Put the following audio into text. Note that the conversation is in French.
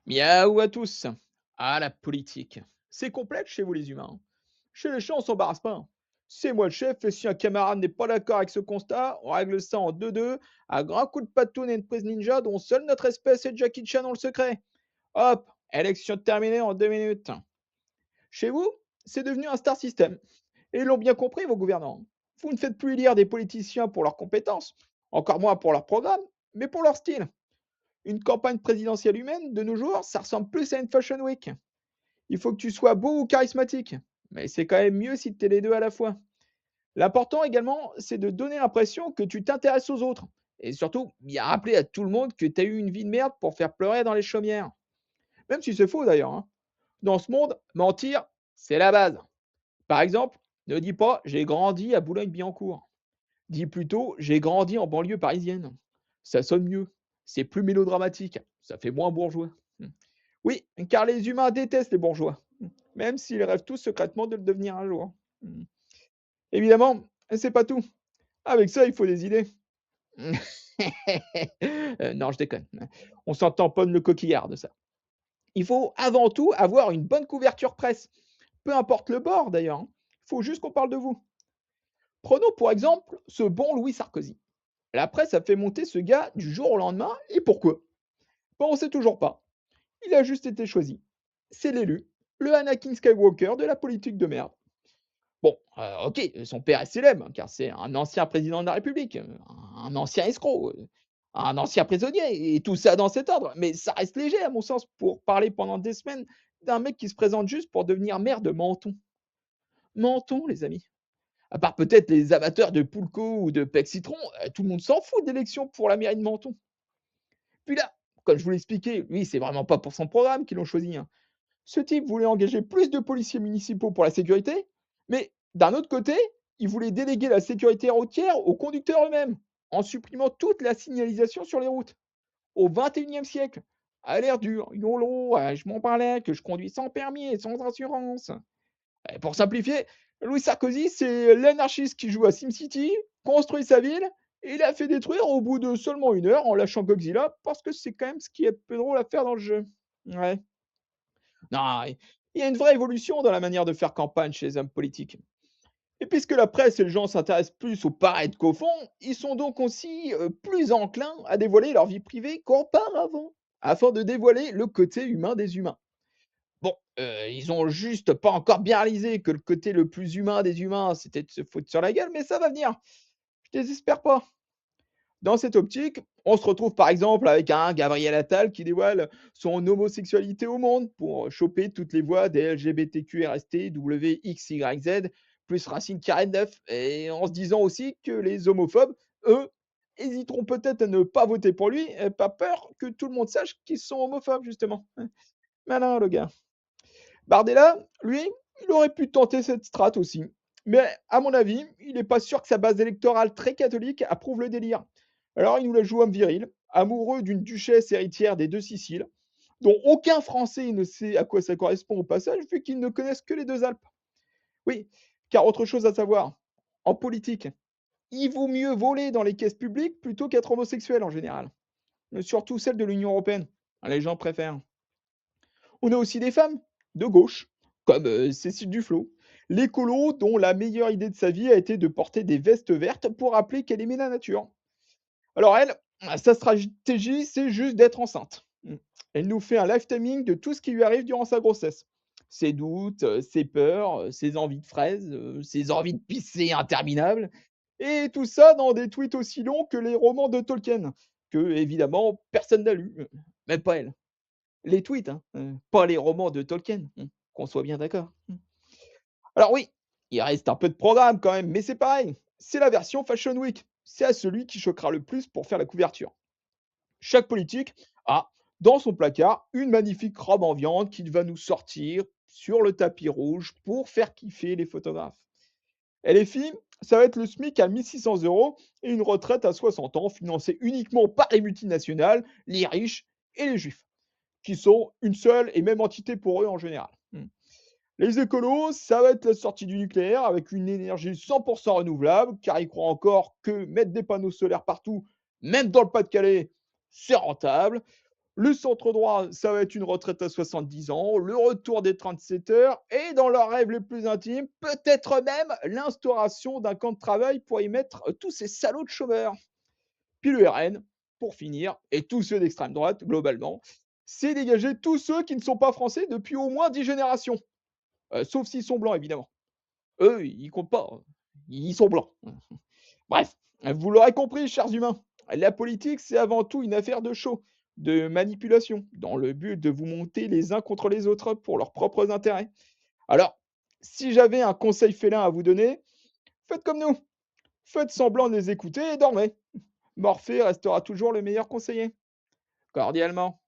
Miaou à tous. Ah, la politique. C'est complexe chez vous les humains, hein. Chez les chiens, on s'embarrasse pas, hein. C'est moi le chef et si un camarade n'est pas d'accord avec ce constat, on règle ça en 2-2, à grands coups de patoune et une prise ninja dont seule notre espèce et Jackie Chan ont le secret. Hop, élection terminée en 2 minutes. Chez vous, c'est devenu un star system. Et ils l'ont bien compris, vos gouvernants. Vous ne faites plus élire des politiciens pour leurs compétences, encore moins pour leur programme, mais pour leur style. Une campagne présidentielle humaine, de nos jours, ça ressemble plus à une fashion week. Il faut que tu sois beau ou charismatique. Mais c'est quand même mieux si tu es les deux à la fois. L'important également, c'est de donner l'impression que tu t'intéresses aux autres. Et surtout, bien rappeler à tout le monde que tu as eu une vie de merde pour faire pleurer dans les chaumières. Même si c'est faux d'ailleurs, hein. Dans ce monde, mentir, c'est la base. Par exemple, ne dis pas j'ai grandi à Boulogne-Billancourt. Dis plutôt j'ai grandi en banlieue parisienne. Ça sonne mieux. C'est plus mélodramatique. Ça fait moins bourgeois. Hmm. Oui, car les humains détestent les bourgeois, même s'ils rêvent tous secrètement de le devenir un jour. Mmh. Évidemment, c'est pas tout. Avec ça, il faut des idées. Non, je déconne. On s'en tamponne le coquillard de ça. Il faut avant tout avoir une bonne couverture presse. Peu importe le bord d'ailleurs, hein. Il faut juste qu'on parle de vous. Prenons pour exemple ce bon Louis Sarkozy. La presse a fait monter ce gars du jour au lendemain et pourquoi? Ben, on sait toujours pas. Il a juste été choisi. C'est l'élu, le Anakin Skywalker de la politique de merde. Bon, OK, son père est célèbre, car c'est un ancien président de la République, un ancien escroc, un ancien prisonnier et tout ça dans cet ordre. Mais ça reste léger à mon sens pour parler pendant des semaines d'un mec qui se présente juste pour devenir maire de Menton. Menton, les amis. À part peut-être les amateurs de Poulco ou de Pec Citron, tout le monde s'en fout d'élections pour la mairie de Menton. Puis là, comme je vous l'ai expliqué, lui, c'est vraiment pas pour son programme qu'ils l'ont choisi, hein. Ce type voulait engager plus de policiers municipaux pour la sécurité, mais d'un autre côté, il voulait déléguer la sécurité routière aux conducteurs eux-mêmes, en supprimant toute la signalisation sur les routes. Au XXIe siècle, à l'air dur, YOLO, je m'en parlais, que je conduis sans permis et sans assurance. Pour simplifier, Louis Sarkozy, c'est l'anarchiste qui joue à SimCity, construit sa ville, et il a fait détruire au bout de seulement 1 heure en lâchant Godzilla, parce que c'est quand même ce qui est peu drôle à faire dans le jeu. Ouais. Non, il y a une vraie évolution dans la manière de faire campagne chez les hommes politiques. Et puisque la presse et les gens s'intéressent plus au paraître qu'au fond, ils sont donc aussi plus enclins à dévoiler leur vie privée qu'auparavant, afin de dévoiler le côté humain des humains. Bon, ils ont juste pas encore bien réalisé que le côté le plus humain des humains, c'était de se foutre sur la gueule, mais ça va venir. Je désespère pas. Dans cette optique, on se retrouve par exemple avec un Gabriel Attal qui dévoile son homosexualité au monde pour choper toutes les voix des LGBTQRST, WXYZ, plus Racine Carré 9, et en se disant aussi que les homophobes, eux, hésiteront peut-être à ne pas voter pour lui, pas peur que tout le monde sache qu'ils sont homophobes, justement. Malin, le gars. Bardella, lui, il aurait pu tenter cette strate aussi. Mais à mon avis, il n'est pas sûr que sa base électorale très catholique approuve le délire. Alors il nous la joue homme viril, amoureux d'une duchesse héritière des deux Siciles, dont aucun Français ne sait à quoi ça correspond au passage, vu qu'ils ne connaissent que les deux Alpes. Oui, car autre chose à savoir, en politique, il vaut mieux voler dans les caisses publiques plutôt qu'être homosexuel en général. Surtout celle de l'Union européenne. Les gens préfèrent. On a aussi des femmes de gauche, comme Cécile Duflot, l'écolo dont la meilleure idée de sa vie a été de porter des vestes vertes pour rappeler qu'elle aimait la nature. Alors elle, sa stratégie, c'est juste d'être enceinte. Elle nous fait un live timing de tout ce qui lui arrive durant sa grossesse. Ses doutes, ses peurs, ses envies de fraises, ses envies de pisser interminables, et tout ça dans des tweets aussi longs que les romans de Tolkien, que évidemment personne n'a lu, même pas elle. Les tweets, hein, pas les romans de Tolkien, qu'on soit bien d'accord. Alors oui, il reste un peu de programme quand même, mais c'est pareil, c'est la version Fashion Week. C'est à celui qui choquera le plus pour faire la couverture. Chaque politique a, dans son placard, une magnifique robe en viande qu'il va nous sortir sur le tapis rouge pour faire kiffer les photographes. Et les filles, ça va être le SMIC à 1 600 € et une retraite à 60 ans financée uniquement par les multinationales, les riches et les juifs, qui sont une seule et même entité pour eux en général. Les écolos, ça va être la sortie du nucléaire avec une énergie 100% renouvelable, car ils croient encore que mettre des panneaux solaires partout, même dans le Pas-de-Calais, c'est rentable. Le centre droit, ça va être une retraite à 70 ans, le retour des 37 heures et dans leurs rêves les plus intimes, peut-être même l'instauration d'un camp de travail pour y mettre tous ces salauds de chômeurs. Puis le RN, pour finir, et tous ceux d'extrême droite, globalement, c'est dégager tous ceux qui ne sont pas français depuis au moins 10 générations. Sauf s'ils sont blancs, évidemment. Eux, ils comptent pas, hein. Ils sont blancs. Bref, vous l'aurez compris, chers humains, la politique, c'est avant tout une affaire de show, de manipulation, dans le but de vous monter les uns contre les autres pour leurs propres intérêts. Alors, si j'avais un conseil félin à vous donner, faites comme nous. Faites semblant de les écouter et dormez. Morphée restera toujours le meilleur conseiller. Cordialement.